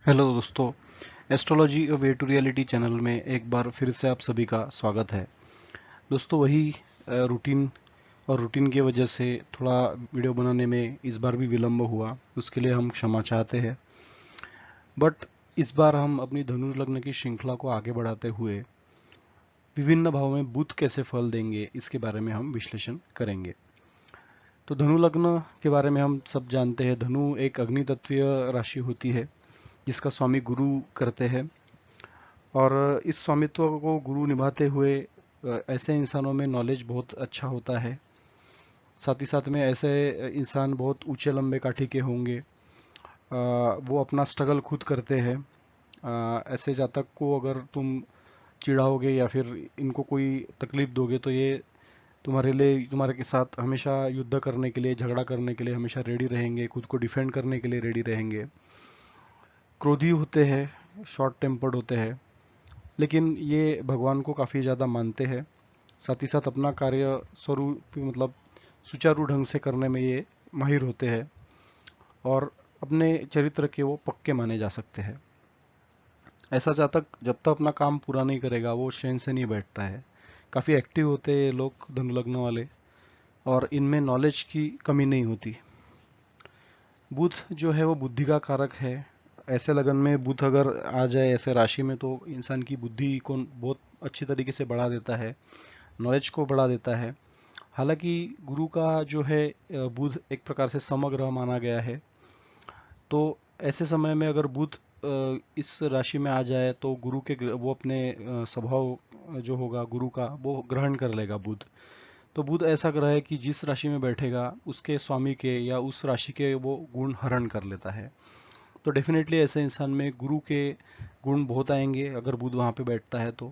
Hello दोस्तों, astrology way to reality channel में एक बार फिर से आप सभी का स्वागत है। दोस्तों वही रूटीन की वजह से थोड़ा वीडियो बनाने में इस बार भी विलंब हुआ, उसके लिए हम क्षमा चाहते हैं। बट इस बार हम अपनी धनु लग्न की श्रृंखला को आगे बढ़ाते हुए विभिन्न भावों में बुध कैसे फल देंगे इसके बारे में हम विश्लेषण करेंगे। तो धनु लग्न के बारे में हम सब जानते हैं। धनु एक अग्नि तत्वीय राशि होती है जिसका स्वामी गुरु करते हैं, और इस स्वामित्व को गुरु निभाते हुए ऐसे इंसानों में नॉलेज बहुत अच्छा होता है। साथ ही साथ में ऐसे इंसान बहुत ऊंचे लंबे काठी के होंगे। वो अपना स्ट्रगल खुद करते हैं। ऐसे जातक को अगर तुम चिढ़ाओगे या फिर इनको कोई तकलीफ दोगे तो ये तुम्हारे लिए, तुम्हारे के साथ हमेशा युद्ध करने के लिए, झगड़ा करने के लिए हमेशा रेडी रहेंगे, खुद को डिफेंड करने के लिए रेडी रहेंगे। क्रोधी होते हैं, शॉर्ट टेम्पर्ड होते हैं, लेकिन ये भगवान को काफ़ी ज़्यादा मानते हैं। साथ ही साथ अपना कार्य स्वरूप मतलब सुचारू ढंग से करने में ये माहिर होते हैं, और अपने चरित्र के वो पक्के माने जा सकते हैं। ऐसा जातक जब तक अपना काम पूरा नहीं करेगा वो चैन से नहीं बैठता है। काफ़ी एक्टिव होते हैं लोग धनु लग्न वाले, और इनमें नॉलेज की कमी नहीं होती। बुध जो है वो बुद्धि का कारक है। ऐसे लगन में बुध अगर आ जाए ऐसे राशि में तो इंसान की बुद्धि को बहुत अच्छी तरीके से बढ़ा देता है, नॉलेज को बढ़ा देता है। हालांकि गुरु का जो है बुध एक प्रकार से समग्र माना गया है, तो ऐसे समय में अगर बुध इस राशि में आ जाए तो गुरु के वो अपने स्वभाव जो होगा गुरु का वो ग्रहण कर लेगा बुध। तो बुध ऐसा ग्रह है कि जिस राशि में बैठेगा उसके स्वामी के या उस राशि के वो गुण हरण कर लेता है। तो डेफिनेटली ऐसे इंसान में गुरु के गुण बहुत आएंगे अगर बुध वहाँ पे बैठता है तो।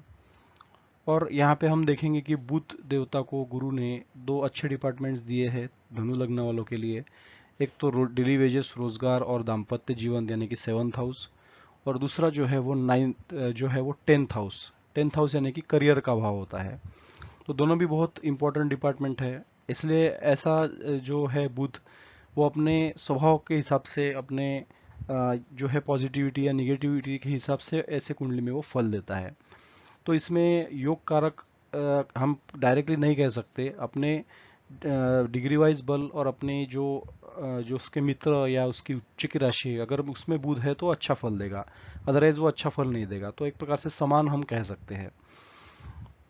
और यहाँ पे हम देखेंगे कि बुध देवता को गुरु ने दो अच्छे डिपार्टमेंट्स दिए हैं धनु लग्न वालों के लिए। एक तो डेली वेजेस, रोजगार और दाम्पत्य जीवन यानी कि 7th हाउस, और दूसरा जो है वो 9th जो है वो 10th हाउस। 10th हाउस यानी कि करियर का भाव होता है। तो दोनों भी बहुत इंपॉर्टेंट डिपार्टमेंट है। इसलिए ऐसा जो है बुध वो अपने स्वभाव के हिसाब से, अपने जो है पॉजिटिविटी या निगेटिविटी के हिसाब से ऐसे कुंडली में वो फल देता है। तो इसमें योग कारक हम डायरेक्टली नहीं कह सकते। अपने डिग्री वाइज बल और अपने जो उसके मित्र या उसकी उच्च की राशि है अगर उसमें बुध है तो अच्छा फल देगा, अदरवाइज वो अच्छा फल नहीं देगा। तो एक प्रकार से समान हम कह सकते हैं।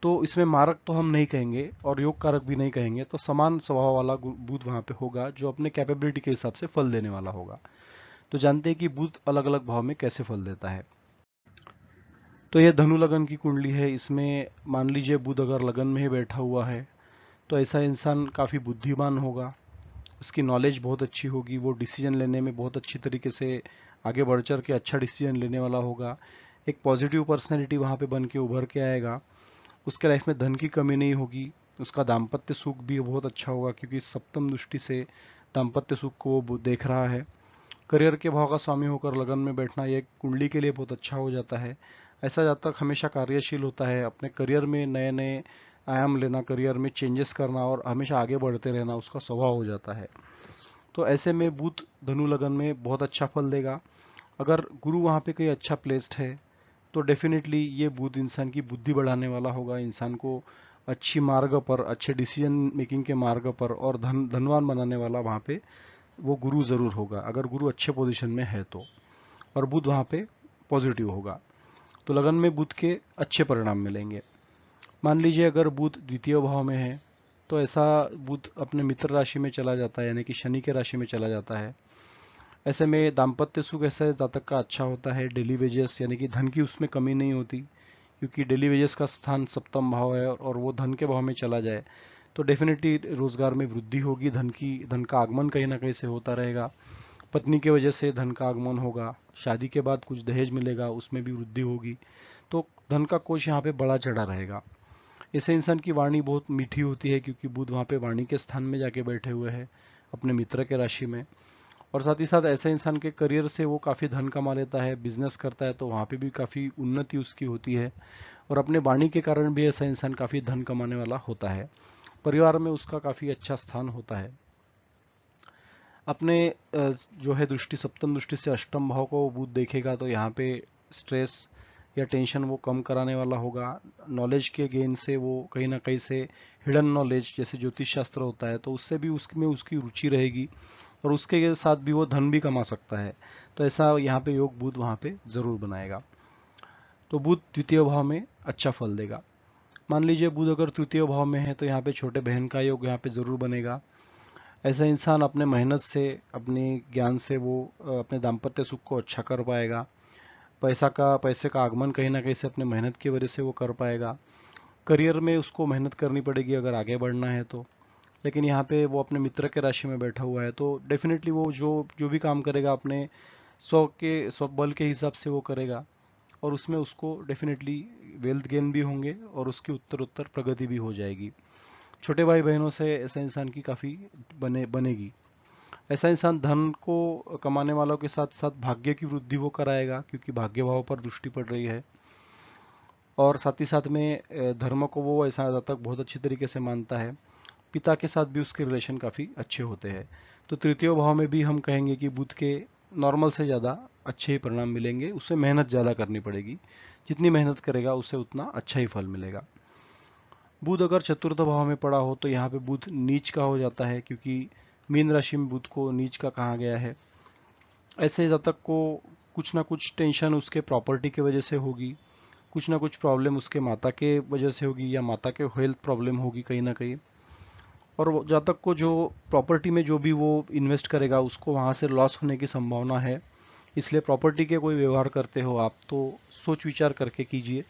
तो इसमें मारक तो हम नहीं कहेंगे और योग कारक भी नहीं कहेंगे, तो समान स्वभाव वाला बुध वहां पे होगा जो अपने कैपेबिलिटी के हिसाब से फल देने वाला होगा। तो जानते हैं कि बुध अलग अलग भाव में कैसे फल देता है। तो यह धनु लगन की कुंडली है। इसमें मान लीजिए बुध अगर लगन में ही बैठा हुआ है तो ऐसा इंसान काफ़ी बुद्धिमान होगा, उसकी नॉलेज बहुत अच्छी होगी, वो डिसीजन लेने में बहुत अच्छी तरीके से आगे बढ़ चढ़ के अच्छा डिसीजन लेने वाला होगा। एक पॉजिटिव पर्सनैलिटी वहाँ पे बन के उभर के आएगा। उसके लाइफ में धन की कमी नहीं होगी। उसका दाम्पत्य सुख भी बहुत अच्छा होगा क्योंकि सप्तम दृष्टि से दाम्पत्य सुख को वो देख रहा है। करियर के भाव का स्वामी होकर लगन में बैठना ये कुंडली के लिए बहुत अच्छा हो जाता है। ऐसा जातक हमेशा कार्यशील होता है, अपने करियर में नए नए आयाम लेना, करियर में चेंजेस करना और हमेशा आगे बढ़ते रहना उसका स्वभाव हो जाता है। तो ऐसे में बुध धनु लगन में बहुत अच्छा फल देगा। अगर गुरु वहाँ पे कोई अच्छा प्लेस्ड है तो डेफिनेटली ये बुध इंसान की बुद्धि बढ़ाने वाला होगा, इंसान को अच्छी मार्ग पर, अच्छे डिसीजन मेकिंग के मार्ग पर और धनवान बनाने वाला वहाँ पे वो गुरु जरूर होगा अगर गुरु अच्छे पोजीशन में है तो, और बुध वहाँ पे पॉजिटिव होगा। तो लगन में बुध के अच्छे परिणाम मिलेंगे। मान लीजिए अगर बुध द्वितीय भाव में है तो ऐसा बुध अपने मित्र राशि में चला जाता है यानी कि शनि के राशि में चला जाता है। ऐसे में दाम्पत्य सुख ऐसे जातक का अच्छा होता है। डेली वेजेस यानी कि धन की उसमें कमी नहीं होती क्योंकि डेली वेजेस का स्थान सप्तम भाव है और वो धन के भाव में चला जाए तो डेफिनेटली रोजगार में वृद्धि होगी। धन का आगमन कहीं ना कहीं से होता रहेगा। पत्नी की वजह से धन का आगमन होगा। शादी के बाद कुछ दहेज मिलेगा, उसमें भी वृद्धि होगी। तो धन का कोष यहाँ पे बड़ा चढ़ा रहेगा। ऐसे इंसान की वाणी बहुत मीठी होती है क्योंकि बुध वहाँ पे वाणी के स्थान में जाके बैठे हुए हैं अपने मित्र के राशि में। और साथ ही साथ ऐसे इंसान के करियर से वो काफ़ी धन कमा लेता है, बिजनेस करता है तो वहाँ पे भी काफ़ी उन्नति उसकी होती है, और अपने वाणी के कारण भी ऐसा इंसान काफ़ी धन कमाने वाला होता है। परिवार में उसका काफ़ी अच्छा स्थान होता है। अपने जो है दृष्टि, सप्तम दृष्टि से अष्टम भाव को बुध देखेगा तो यहाँ पे स्ट्रेस या टेंशन वो कम कराने वाला होगा। नॉलेज के गेन से वो कहीं ना कहीं से हिडन नॉलेज जैसे ज्योतिष शास्त्र होता है तो उससे भी उसमें उसकी रुचि रहेगी, और उसके साथ भी वो धन भी कमा सकता है। तो ऐसा यहाँ पे योग बुध वहाँ पे जरूर बनाएगा। तो बुध द्वितीय भाव में अच्छा फल देगा। मान लीजिए बुध अगर तृतीय भाव में है तो यहाँ पे छोटे बहन का योग यहाँ पे जरूर बनेगा। ऐसा इंसान अपने मेहनत से, अपने ज्ञान से वो अपने दाम्पत्य सुख को अच्छा कर पाएगा। पैसे का आगमन कहीं ना कहीं से अपने मेहनत की वजह से वो कर पाएगा। करियर में उसको मेहनत करनी पड़ेगी अगर आगे बढ़ना है तो, लेकिन यहाँ पे वो अपने मित्र के राशि में बैठा हुआ है तो डेफिनेटली वो जो जो भी काम करेगा अपने स्व बल के हिसाब से वो करेगा, और उसमें उसको डेफिनेटली वेल्थ गेन भी होंगे और उसकी उत्तर उत्तर प्रगति भी हो जाएगी। छोटे भाई बहनों से ऐसा इंसान की काफ़ी बनेगी। ऐसा इंसान धन को कमाने वालों के साथ साथ भाग्य की वृद्धि वो कराएगा, क्योंकि भाग्य भाव पर दृष्टि पड़ रही है। और साथ ही साथ में धर्म को वो ऐसा ज़्यादा तक बहुत अच्छी तरीके से मानता है। पिता के साथ भी उसके रिलेशन काफ़ी अच्छे होते हैं। तो तृतीय भाव में भी हम कहेंगे कि बुध के नॉर्मल से ज़्यादा अच्छे ही परिणाम मिलेंगे। उससे मेहनत ज़्यादा करनी पड़ेगी, जितनी मेहनत करेगा उससे उतना अच्छा ही फल मिलेगा। बुध अगर चतुर्थ भाव में पड़ा हो तो यहाँ पे बुध नीच का हो जाता है, क्योंकि मीन राशि में बुध को नीच का कहा गया है। ऐसे जातक को कुछ ना कुछ टेंशन उसके प्रॉपर्टी की वजह से होगी, कुछ ना कुछ प्रॉब्लम उसके माता के वजह से होगी, या माता के हेल्थ प्रॉब्लम होगी कहीं ना कहीं। और जातक को जो प्रॉपर्टी में जो भी वो इन्वेस्ट करेगा उसको वहाँ से लॉस होने की संभावना है। इसलिए प्रॉपर्टी के कोई व्यवहार करते हो आप तो सोच विचार करके कीजिए।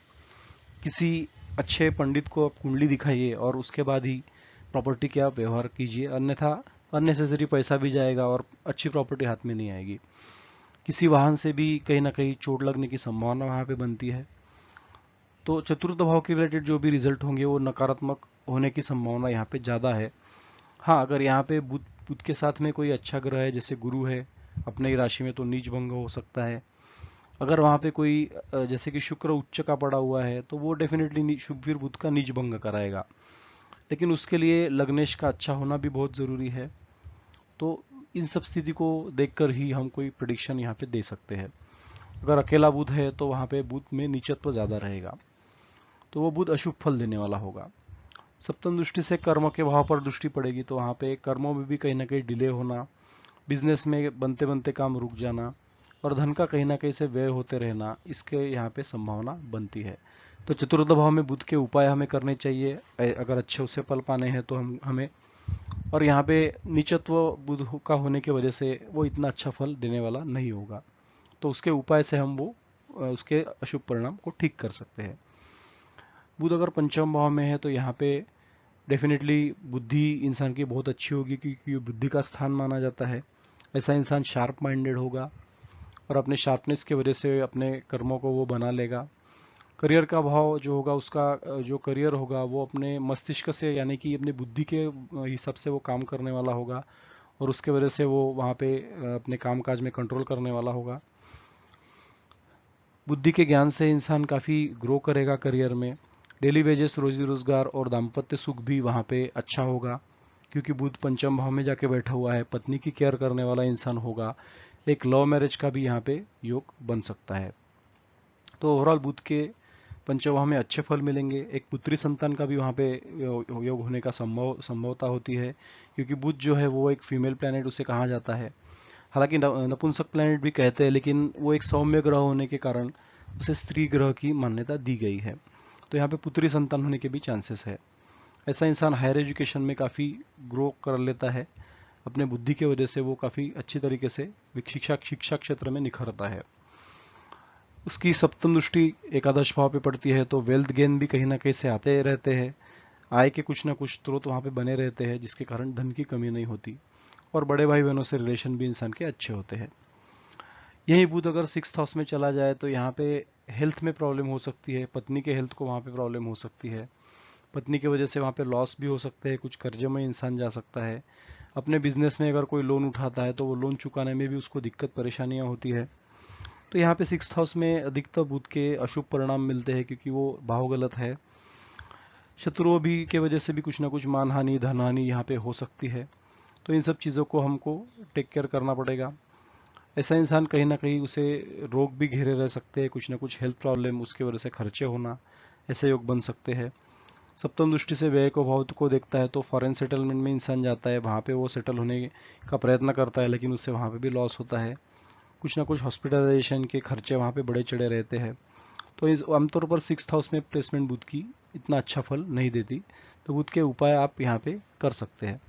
किसी अच्छे पंडित को आप कुंडली दिखाइए और उसके बाद ही प्रॉपर्टी के आप व्यवहार कीजिए, अन्यथा अननेसेसरी पैसा भी जाएगा और अच्छी प्रॉपर्टी हाथ में नहीं आएगी। किसी वाहन से भी कहीं ना कहीं चोट लगने की संभावना वहाँ पे बनती है। तो चतुर्थ भाव के रिलेटेड जो भी रिजल्ट होंगे वो नकारात्मक होने की संभावना यहाँ पे ज़्यादा है। हाँ, अगर यहाँ पे बुध बुध के साथ में कोई अच्छा ग्रह है जैसे गुरु है अपने ही राशि में तो नीच भंग हो सकता है। अगर वहाँ पे कोई जैसे कि शुक्र उच्च का पड़ा हुआ है तो वो डेफिनेटली फिर बुध का नीच भंग कराएगा। लेकिन उसके लिए लग्नेश का अच्छा होना भी बहुत ज़रूरी है। तो इन सब स्थिति को देखकर ही हम कोई प्रिडिक्शन यहाँ पे दे सकते हैं। अगर अकेला बुध है तो वहाँ पे बुध में नीचत्व ज़्यादा रहेगा, तो वो बुध अशुभ फल देने वाला होगा। सप्तम दृष्टि से कर्म के भाव पर दृष्टि पड़ेगी तो वहाँ पे कर्मों में भी कहीं ना कहीं डिले होना, बिजनेस में बनते बनते काम रुक जाना, और धन का कहीं ना कहीं से व्यय होते रहना, इसके यहाँ पे संभावना बनती है। तो चतुर्थ भाव में बुध के उपाय हमें करने चाहिए अगर अच्छे उससे फल पाने हैं तो हमें। और यहाँ पे नीचत्व बुध का होने की वजह से वो इतना अच्छा फल देने वाला नहीं होगा, तो उसके उपाय से हम वो उसके अशुभ परिणाम को ठीक कर सकते हैं। बुध अगर पंचम भाव में है तो यहाँ पे डेफिनेटली बुद्धि इंसान की बहुत अच्छी होगी, क्योंकि ये बुद्धि का स्थान माना जाता है। ऐसा इंसान शार्प माइंडेड होगा और अपने शार्पनेस की वजह से अपने कर्मों को वो बना लेगा। करियर का भाव जो होगा उसका जो करियर होगा वो अपने मस्तिष्क से यानी कि अपनी बुद्धि के हिसाब से वो काम करने वाला होगा, और उसके वजह से वो वहाँ पे अपने काम काज में कंट्रोल करने वाला होगा। बुद्धि के ज्ञान से इंसान काफ़ी ग्रो करेगा करियर में। डेली वेजेस, रोजी रोजगार और दाम्पत्य सुख भी वहाँ पे अच्छा होगा, क्योंकि बुध पंचम भाव में जाके बैठा हुआ है, पत्नी की केयर करने वाला इंसान होगा। एक लव मैरिज का भी यहाँ पे योग बन सकता है। तो ओवरऑल बुध के पंचम भाव में अच्छे फल मिलेंगे। एक पुत्री संतान का भी वहाँ पे योग होने का संभवता होती है, क्योंकि बुध जो है वो एक फीमेल प्लैनेट उसे कहा जाता है। हालांकि नपुंसक प्लैनेट भी कहते हैं, लेकिन वो एक सौम्य ग्रह होने के कारण उसे स्त्री ग्रह की मान्यता दी गई है। तो यहाँ पे पुत्री संतान होने के भी चांसेस है। ऐसा इंसान हायर एजुकेशन में काफ़ी ग्रो कर लेता है, अपने बुद्धि की वजह से वो काफ़ी अच्छी तरीके से शिक्षा क्षेत्र में निखरता है। उसकी सप्तम दृष्टि एकादश भाव पे पड़ती है तो वेल्थ गेन भी कहीं ना कहीं से आते रहते हैं। आय के कुछ ना कुछ स्रोत वहाँ पे बने रहते हैं, जिसके कारण धन की कमी नहीं होती, और बड़े भाई बहनों से रिलेशन भी इंसान के अच्छे होते हैं। यही बुध अगर सिक्स्थ हाउस में चला जाए तो यहाँ पे हेल्थ में प्रॉब्लम हो सकती है, पत्नी के हेल्थ को वहाँ पे प्रॉब्लम हो सकती है। पत्नी की वजह से वहाँ पे लॉस भी हो सकते हैं, कुछ कर्जे में इंसान जा सकता है। अपने बिजनेस में अगर कोई लोन उठाता है तो वो लोन चुकाने में भी उसको दिक्कत परेशानियाँ होती है। तो यहाँ पे सिक्स्थ हाउस में अधिकतर बुध के अशुभ परिणाम मिलते हैं, क्योंकि वो भाव गलत है। शत्रुओं भी के वजह से भी कुछ ना कुछ मानहानि, धनहानि यहाँ पे हो सकती है। तो इन सब चीज़ों को हमको टेक केयर करना पड़ेगा। ऐसा इंसान कहीं ना कहीं उसे रोग भी घेरे रह सकते हैं, कुछ ना कुछ हेल्थ प्रॉब्लम उसके वजह से खर्चे होना, ऐसे योग बन सकते हैं। सप्तम दृष्टि से व्यय को भाव को देखता है तो फॉरेन सेटलमेंट में इंसान जाता है, वहाँ पे वो सेटल होने का प्रयत्न करता है, लेकिन उससे वहाँ पे भी लॉस होता है। कुछ ना कुछ हॉस्पिटलाइजेशन के खर्चे वहाँ पे बड़े चढ़े रहते हैं। तो इस आमतौर पर 6th हाउस में प्लेसमेंट बुध की इतना अच्छा फल नहीं देती, तो बुध के उपाय आप यहाँ पे कर सकते हैं।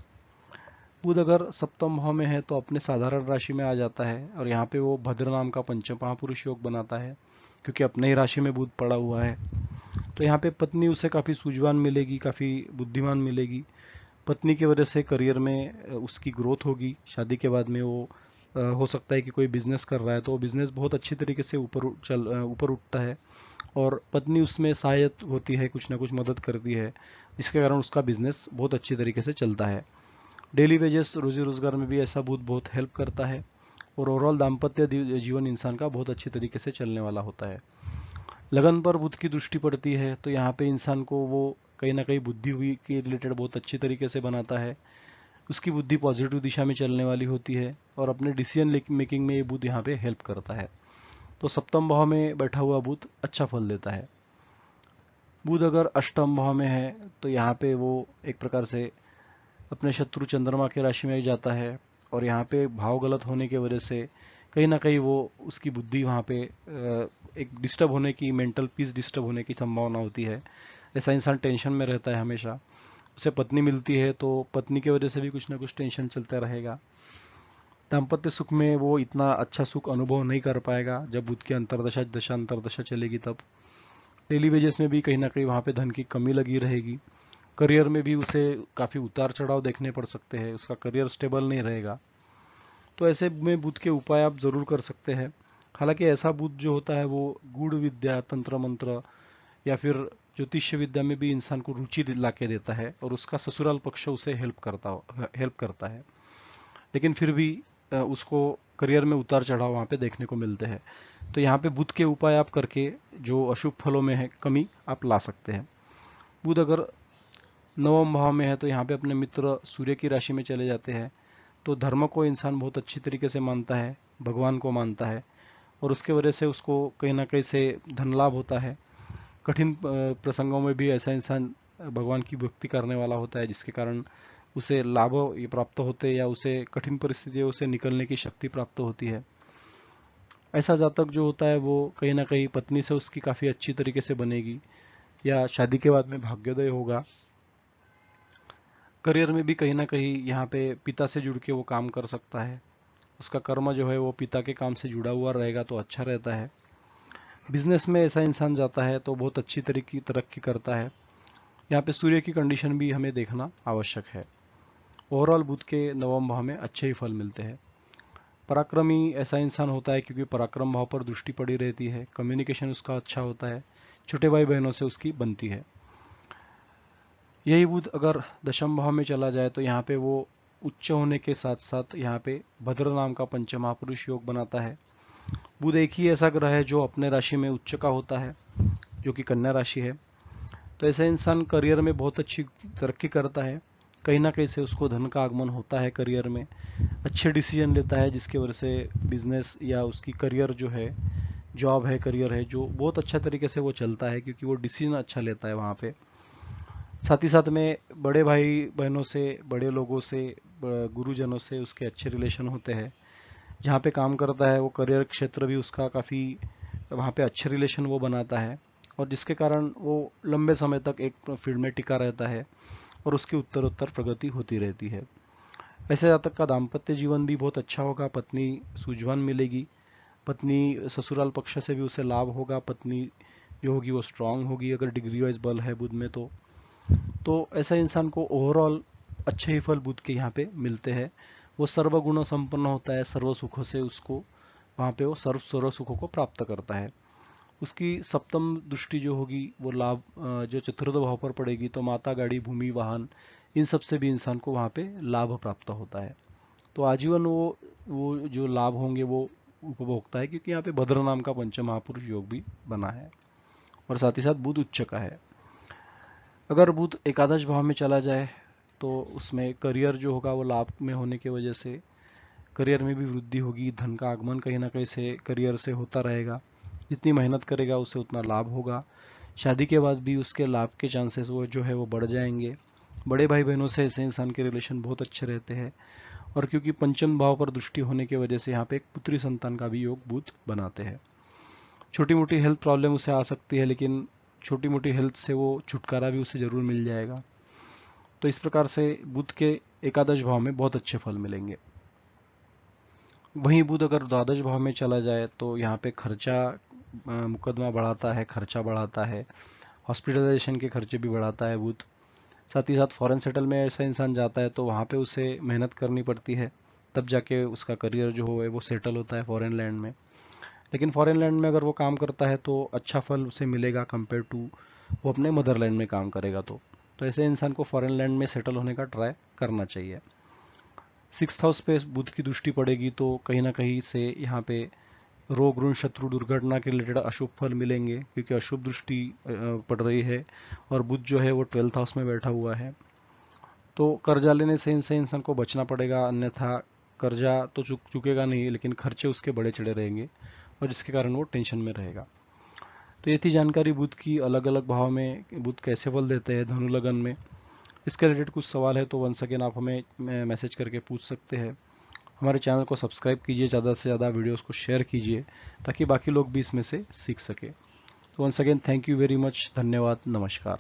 बुध अगर सप्तम भाव में है तो अपने साधारण राशि में आ जाता है, और यहाँ पे वो भद्र नाम का पंचम महापुरुष योग बनाता है, क्योंकि अपने ही राशि में बुध पड़ा हुआ है। तो यहाँ पे पत्नी उसे काफ़ी सूझवान मिलेगी, काफ़ी बुद्धिमान मिलेगी। पत्नी की वजह से करियर में उसकी ग्रोथ होगी। शादी के बाद में वो हो सकता है कि कोई बिजनेस कर रहा है तो वो बिजनेस बहुत अच्छी तरीके से ऊपर उठता है, और पत्नी उसमें सहायक होती है, कुछ ना कुछ मदद करती है, जिसके कारण उसका बिजनेस बहुत अच्छी तरीके से चलता है। डेली वेजेस रोजी रोजगार में भी ऐसा बुध बहुत हेल्प करता है, और ओवरऑल दाम्पत्य जीवन इंसान का बहुत अच्छी तरीके से चलने वाला होता है। लगन पर बुध की दृष्टि पड़ती है तो यहाँ पे इंसान को वो कहीं ना कहीं बुद्धि हुई के रिलेटेड बहुत अच्छी तरीके से बनाता है। उसकी बुद्धि पॉजिटिव दिशा में चलने वाली होती है, और अपने डिसीजन मेकिंग में ये बुध यहाँ पे हेल्प करता है। तो सप्तम भाव में बैठा हुआ बुध अच्छा फल देता है। बुध अगर अष्टम भाव में है तो यहाँ पे वो एक प्रकार से अपने शत्रु चंद्रमा के राशि में जाता है, और यहाँ पे भाव गलत होने की वजह से कहीं ना कहीं वो उसकी बुद्धि वहाँ पे एक डिस्टर्ब होने की, मेंटल पीस डिस्टर्ब होने की संभावना होती है। ऐसा इंसान टेंशन में रहता है हमेशा। उसे पत्नी मिलती है तो पत्नी की वजह से भी कुछ ना कुछ टेंशन चलता रहेगा। दाम्पत्य सुख में वो इतना अच्छा सुख अनुभव नहीं कर पाएगा जब बुध की अंतरदशा दशा अंतरदशा चलेगी तब। डेली वेजेस में भी कहीं ना कहीं वहाँ पे धन की कमी लगी रहेगी। करियर में भी उसे काफ़ी उतार चढ़ाव देखने पड़ सकते हैं, उसका करियर स्टेबल नहीं रहेगा। तो ऐसे में बुध के उपाय आप ज़रूर कर सकते हैं। हालांकि ऐसा बुध जो होता है वो गूढ़ विद्या, तंत्र मंत्र या फिर ज्योतिष विद्या में भी इंसान को रुचि ला के देता है, और उसका ससुराल पक्ष उसे हेल्प करता है। लेकिन फिर भी उसको करियर में उतार चढ़ाव वहाँ पे देखने को मिलते हैं। तो यहाँ पे बुध के उपाय आप करके जो अशुभ फलों में है कमी आप ला सकते हैं। बुध अगर नवम भाव में है तो यहाँ पे अपने मित्र सूर्य की राशि में चले जाते हैं, तो धर्म को इंसान बहुत अच्छी तरीके से मानता है, भगवान को मानता है, और उसके वजह से उसको कहीं ना कहीं से धन लाभ होता है। कठिन प्रसंगों में भी ऐसा इंसान भगवान की भक्ति करने वाला होता है, जिसके कारण उसे लाभ ये प्राप्त होते हैं, या उसे कठिन परिस्थितियों से निकलने की शक्ति प्राप्त होती है। ऐसा जातक जो होता है वो कहीं ना कहीं पत्नी से उसकी काफ़ी अच्छी तरीके से बनेगी, या शादी के बाद में भाग्योदय होगा। करियर में भी कहीं ना कहीं यहाँ पे पिता से जुड़ के वो काम कर सकता है, उसका कर्म जो है वो पिता के काम से जुड़ा हुआ रहेगा तो अच्छा रहता है। बिजनेस में ऐसा इंसान जाता है तो बहुत अच्छी तरीके तरक्की करता है। यहाँ पे सूर्य की कंडीशन भी हमें देखना आवश्यक है। ओवरऑल बुध के नवम भाव में अच्छे ही फल मिलते हैं। पराक्रमी ऐसा इंसान होता है क्योंकि पराक्रम भाव पर दृष्टि पड़ी रहती है, कम्युनिकेशन उसका अच्छा होता है, छोटे भाई बहनों से उसकी बनती है। यही बुध अगर दशम भाव में चला जाए तो यहाँ पे वो उच्च होने के साथ साथ यहाँ पे भद्र नाम का पंचमहापुरुष योग बनाता है। बुध एक ही ऐसा ग्रह है जो अपने राशि में उच्च का होता है, जो कि कन्या राशि है। तो ऐसा इंसान करियर में बहुत अच्छी तरक्की करता है, कहीं ना कहीं से उसको धन का आगमन होता है, करियर में अच्छे डिसीजन लेता है, जिसकी वजह से बिजनेस या उसकी करियर जो है, जॉब है, करियर है, जो बहुत अच्छा तरीके से वो चलता है, क्योंकि वो डिसीजन अच्छा लेता है वहाँ पे। साथ ही साथ में बड़े भाई बहनों से, बड़े लोगों से, गुरुजनों से उसके अच्छे रिलेशन होते हैं। जहाँ पे काम करता है वो करियर क्षेत्र भी उसका काफ़ी, वहाँ पे अच्छे रिलेशन वो बनाता है, और जिसके कारण वो लंबे समय तक एक फील्ड में टिका रहता है, और उसकी उत्तरोत्तर प्रगति होती रहती है। ऐसे जातक का दाम्पत्य जीवन भी बहुत अच्छा होगा, पत्नी सूझवान मिलेगी, पत्नी ससुराल पक्ष से भी उसे लाभ होगा, पत्नी जो होगी वो स्ट्रांग होगी अगर डिग्री वाइज बल है बुध में तो ऐसा इंसान को ओवरऑल अच्छे ही फल बुध के यहाँ पे मिलते हैं। वो सर्वगुण संपन्न होता है, सर्व सुखों से उसको वहाँ पे वो सर्व सुखों को प्राप्त करता है। उसकी सप्तम दृष्टि जो होगी वो लाभ जो चतुर्थ भाव पर पड़ेगी तो माता, गाड़ी, भूमि, वाहन, इन सब से भी इंसान को वहाँ पे लाभ प्राप्त होता है। तो आजीवन वो जो लाभ होंगे वो उपभोगता है, क्योंकि यहाँ पे भद्र नाम का पंचम महापुरुष योग भी बना है, और साथ ही साथ बुध उच्च का है। अगर बुध एकादश भाव में चला जाए तो उसमें करियर जो होगा वो लाभ में होने की वजह से करियर में भी वृद्धि होगी, धन का आगमन कहीं ना कहीं से करियर से होता रहेगा। जितनी मेहनत करेगा उसे उतना लाभ होगा। शादी के बाद भी उसके लाभ के चांसेस वो जो है वो बढ़ जाएंगे। बड़े भाई बहनों से ऐसे इंसान के रिलेशन बहुत अच्छे रहते हैं। और क्योंकि पंचम भाव पर दृष्टि होने की वजह से यहाँ पे एक पुत्री संतान का भी योग बुध बनाते हैं। छोटी मोटी हेल्थ प्रॉब्लम उसे आ सकती है, लेकिन छोटी मोटी हेल्थ से वो छुटकारा भी उसे जरूर मिल जाएगा। तो इस प्रकार से बुध के एकादश भाव में बहुत अच्छे फल मिलेंगे। वहीं बुध अगर द्वादश भाव में चला जाए तो यहाँ पे खर्चा मुकदमा बढ़ाता है, खर्चा बढ़ाता है, हॉस्पिटलाइजेशन के खर्चे भी बढ़ाता है बुध। साथ ही साथ फॉरेन सेटल में ऐसा इंसान जाता है तो वहाँ पे उसे मेहनत करनी पड़ती है, तब जाके उसका करियर जो है वो सेटल होता है फॉरेन लैंड में। लेकिन फॉरेन लैंड में अगर वो काम करता है तो अच्छा फल उसे मिलेगा कंपेयर टू वो अपने मदरलैंड में काम करेगा। तो ऐसे इंसान को फॉरेन लैंड में सेटल होने का ट्राई करना चाहिए। 6th हाउस पे बुध की दृष्टि पड़ेगी तो कहीं ना कहीं से यहाँ पे रोग ऋण शत्रु दुर्घटना के रिलेटेड अशुभ फल मिलेंगे, क्योंकि अशुभ दृष्टि पड़ रही है और बुध जो है वो 12th हाउस में बैठा हुआ है। तो कर्जा लेने से इंसान को बचना पड़ेगा, अन्यथा कर्जा तो चुकेगा नहीं, लेकिन खर्चे उसके बड़े चढ़े रहेंगे और जिसके कारण वो टेंशन में रहेगा। तो ये थी जानकारी बुध की, अलग अलग भाव में बुध कैसे फल देते हैं धनु लगन में। इसके रिलेटेड कुछ सवाल है तो वंस अगेन आप हमें मैसेज करके पूछ सकते हैं। हमारे चैनल को सब्सक्राइब कीजिए, ज़्यादा से ज़्यादा वीडियोस को शेयर कीजिए ताकि बाकी लोग भी इसमें से सीख सके। तो once again thank you very much, धन्यवाद, नमस्कार।